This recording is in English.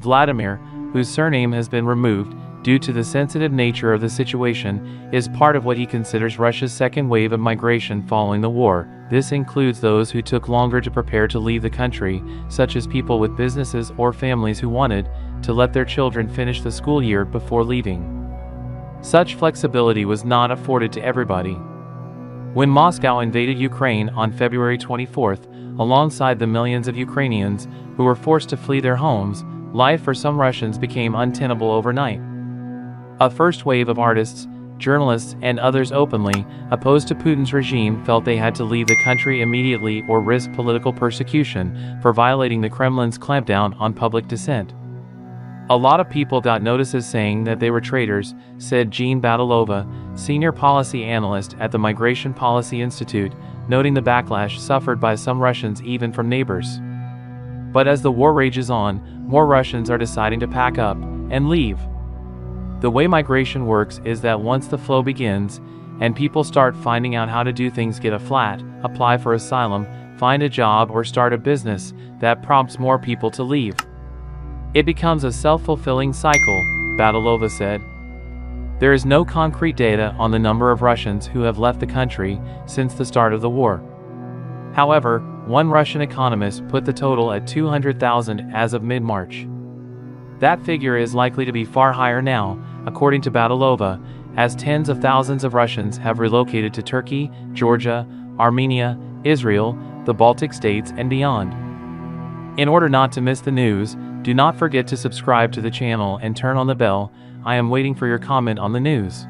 Vladimir, whose surname has been removed due to the sensitive nature of the situation, is part of what he considers Russia's second wave of migration following the war. This includes those who took longer to prepare to leave the country, such as people with businesses or families who wanted to let their children finish the school year before leaving. Such flexibility was not afforded to everybody. When Moscow invaded Ukraine on February 24th, alongside the millions of Ukrainians who were forced to flee their homes, life for some Russians became untenable overnight. A first wave of artists, journalists, and others openly opposed to Putin's regime felt they had to leave the country immediately or risk political persecution for violating the Kremlin's clampdown on public dissent. A lot of people got notices saying that they were traitors, said Jean Badalova, senior policy analyst at the Migration Policy Institute, noting the backlash suffered by some Russians even from neighbors. But as the war rages on, more Russians are deciding to pack up and leave. The way migration works is that once the flow begins, and people start finding out how to do things, get a flat, apply for asylum, find a job, or start a business, that prompts more people to leave. It becomes a self-fulfilling cycle, Badalova said. There is no concrete data on the number of Russians who have left the country since the start of the war. However, one Russian economist put the total at 200,000 as of mid-March. That figure is likely to be far higher now, according to Badalova, as tens of thousands of Russians have relocated to Turkey, Georgia, Armenia, Israel, the Baltic states, and beyond. In order not to miss the news, do not forget to subscribe to the channel and turn on the bell. I am waiting for your comment on the news.